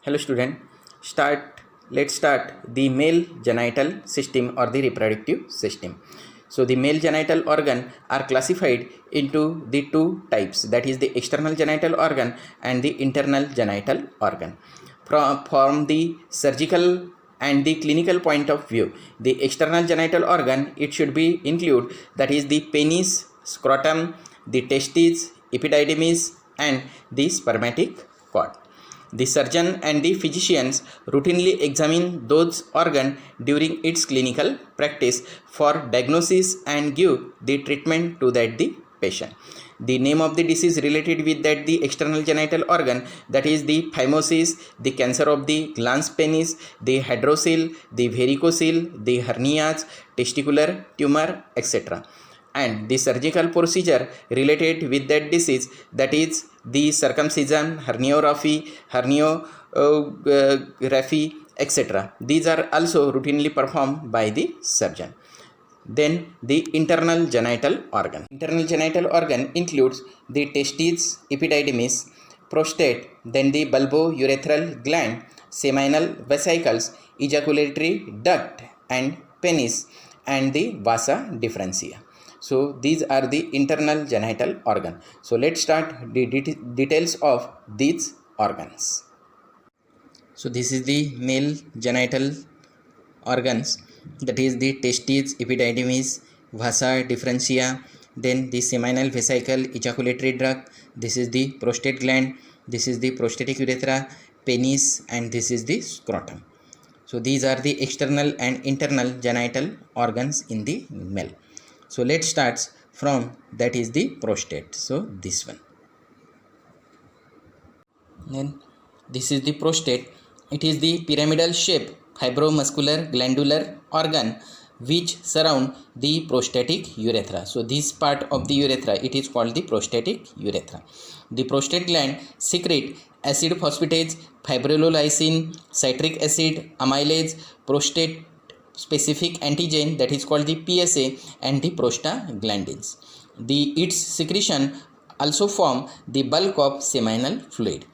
Hello student, let's start the male genital system or the reproductive system. So the male genital organ are classified into the two types, that is the external genital organ and the internal genital organ. From the surgical and the clinical point of view, the external genital organ, it should be include, that is the penis, scrotum, the testes, epididymis and the spermatic cord. The surgeon and the physicians routinely examine those organs during its clinical practice for diagnosis and give the treatment to the patient. The name of the disease related with the external genital organ, that is the phimosis, the cancer of the glans penis, the hydrocele, the varicocele, the hernias, testicular tumor, etc. And the surgical procedure related with that disease, that is the circumcision, herniorrhaphy, etc. These are also routinely performed by the surgeon. Then the internal genital organ. Internal genital organ includes the testes, epididymis, prostate, then the bulbourethral gland, seminal vesicles, ejaculatory duct and penis, and the vasa differentia. So these are the internal genital organ. So let's start the details of these organs. So this is the male genital organs, that is the testes, epididymis, vasa differentia, then the seminal vesicle, ejaculatory duct, this is the prostate gland, this is the prostatic urethra, penis, and this is the scrotum. So these are the external and internal genital organs in the male. So let's start from, that is the prostate. So this one. Then this is the prostate. It is the pyramidal shape fibromuscular glandular organ which surround the prostatic urethra. So this part of the urethra, it is called the prostatic urethra. The prostate gland secrete acid phosphatase, fibrinolysin, citric acid, amylase, prostate specific antigen, that is called the PSA, and the prostaglandins. Its secretion also form the bulk of seminal fluid.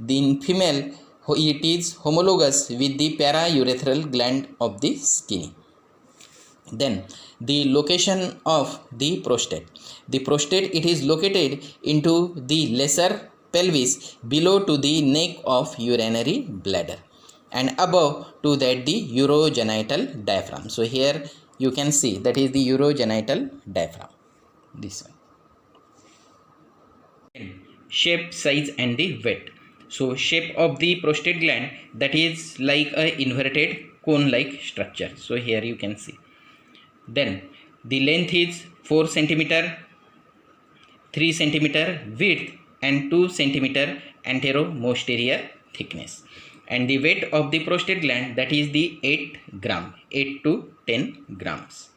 In female, it is homologous with the paraurethral gland of the skin. Then the location of the prostate. The prostate, it is located into the lesser pelvis below to the neck of urinary bladder and above to that the urogenital diaphragm. So here you can see that is the urogenital diaphragm, this one. Shape, size and the weight. So shape of the prostate gland, that is like a inverted cone like structure. So here you can see. Then the length is 4 cm, 3 cm width and 2 cm anteroposterior thickness. And the weight of the prostate gland, that is the 8 gram, 8 to 10 grams.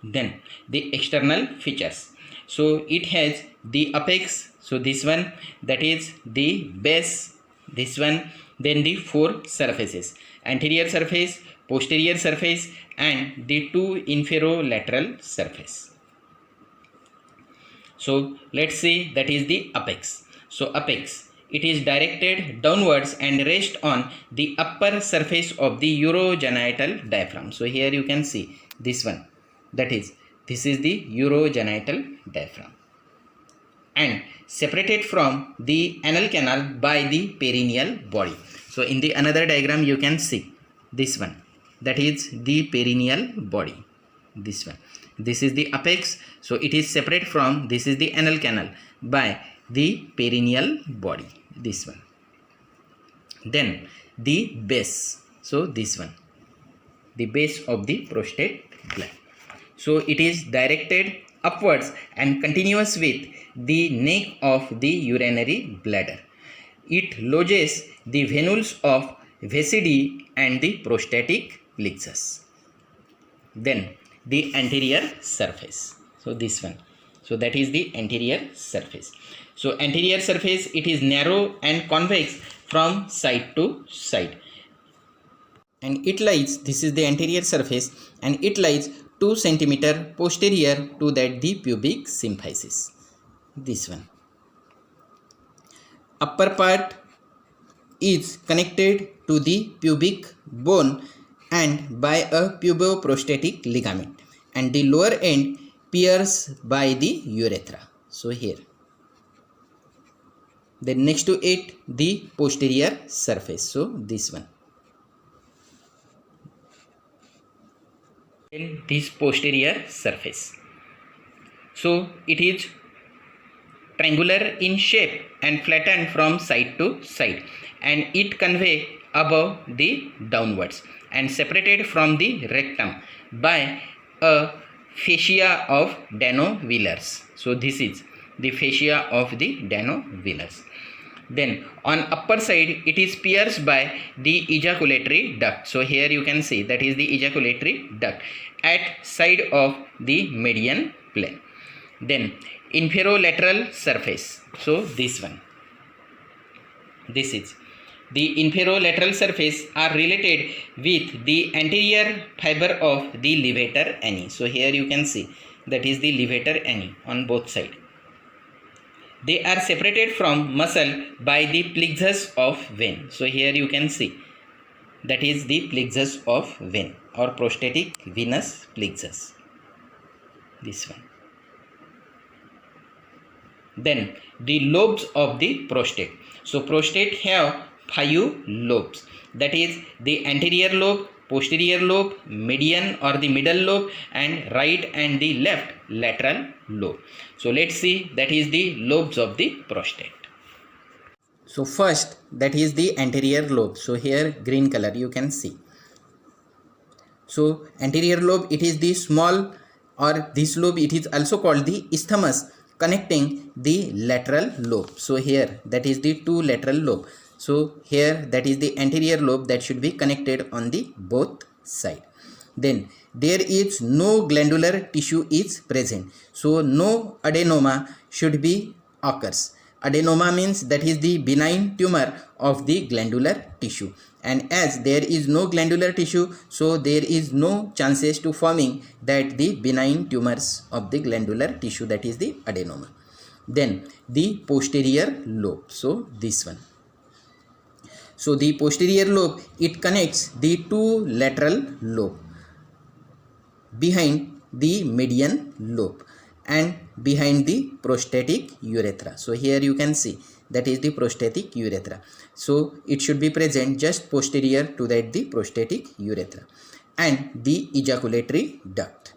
Then the external features. So it has the apex, so this one, that is the base, this one, then the 4 surfaces, anterior surface, posterior surface and the 2 inferolateral surface. So let's say that is the apex. So apex, it is directed downwards and rests on the upper surface of the urogenital diaphragm. So here you can see this one, that is, this is the urogenital diaphragm and separated from the anal canal by the perineal body. So in the another diagram you can see this one, that is the perineal body, this one. This is the apex, so it is separate from, this is the anal canal by the perineal body, this one. Then the base, so this one, the base of the prostate gland. So it is directed upwards and continuous with the neck of the urinary bladder. It lodges the venules of Vesidae and the prostatic plexus. Then the anterior surface, so this one, so that is the anterior surface. So anterior surface, it is narrow and convex from side to side and it lies, this is the anterior surface and it lies 2 cm posterior to that the pubic symphysis, this one. Upper part is connected to the pubic bone and by a puboprostatic ligament, and the lower end pierced by the urethra. So here. Then next to it, the posterior surface. So this one. Then this posterior surface. So it is triangular in shape and flattened from side to side, and it convey above the downwards and separated from the rectum by a fascia of Dano-Wheeler's. So this is the fascia of the Dano-Wheeler's. Then on upper side it is pierced by the ejaculatory duct. So here you can see that is the ejaculatory duct at side of the median plane. Then inferolateral surface. So this one. This is the inferolateral surface are related with the anterior fiber of the levator ani. So here you can see that is the levator ani on both sides. They are separated from muscle by the plexus of vein. So here you can see that is the plexus of vein or prostatic venous plexus. This one. Then the lobes of the prostate. So prostate have 5 lobes, that is the anterior lobe, posterior lobe, median or the middle lobe, and right and the left lateral lobe. So let's see that is the lobes of the prostate. So first, that is the anterior lobe. So here green color you can see. So anterior lobe, it is the small, or this lobe it is also called the isthmus, connecting the lateral lobe. So here that is the 2 lateral lobe. So here that is the anterior lobe that should be connected on the both side. Then there is no glandular tissue is present. So no adenoma should be occurs. Adenoma means that is the benign tumor of the glandular tissue. And as there is no glandular tissue, so there is no chances to forming that the benign tumors of the glandular tissue, that is the adenoma. Then the posterior lobe. So this one. So the posterior lobe, it connects the 2 lateral lobe behind the median lobe and behind the prostatic urethra. So here you can see that is the prostatic urethra. So it should be present just posterior to that the prostatic urethra and the ejaculatory duct.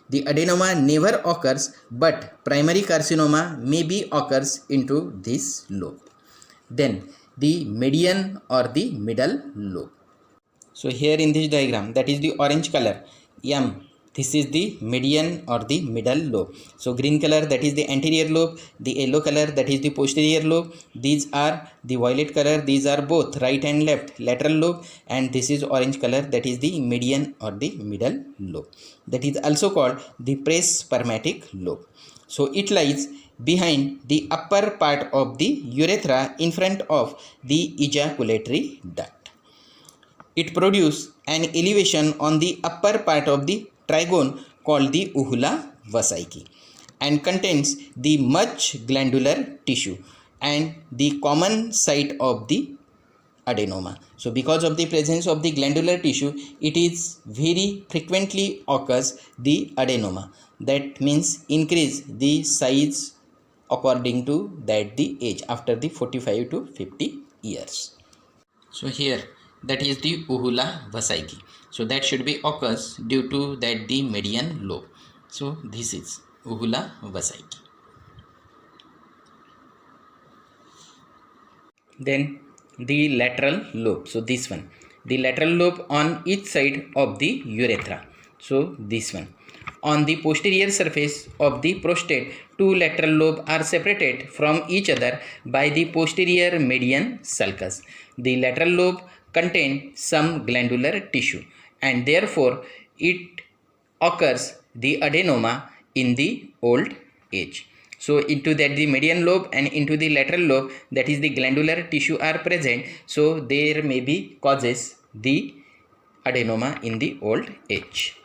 The adenoma never occurs, but primary carcinoma may be occurs into this lobe. Then the median or the middle lobe. So here in this diagram, that is the orange color M, this is the median or the middle lobe. So green color, that is the anterior lobe, the yellow color, that is the posterior lobe, these are the violet color, these are both right and left lateral lobe, and this is orange color, that is the median or the middle lobe. That is also called the prespermatic lobe. So it lies behind the upper part of the urethra in front of the ejaculatory duct. It produces an elevation on the upper part of the trigone called the uvula vesicae and contains the much glandular tissue and the common site of the adenoma. So because of the presence of the glandular tissue, it is very frequently occurs the adenoma. That means increase the size according to that the age after the 45 to 50 years. So here that is the uvula vesicae. So that should be occurs due to that the median lobe. So this is uvula vesicae. Then the lateral lobe. So this one, the lateral lobe on each side of the urethra. So this one. On the posterior surface of the prostate, 2 lateral lobes are separated from each other by the posterior median sulcus. The lateral lobe contains some glandular tissue and therefore it occurs the adenoma in the old age. So into that the median lobe and into the lateral lobe, that is the glandular tissue are present. So there may be causes the adenoma in the old age.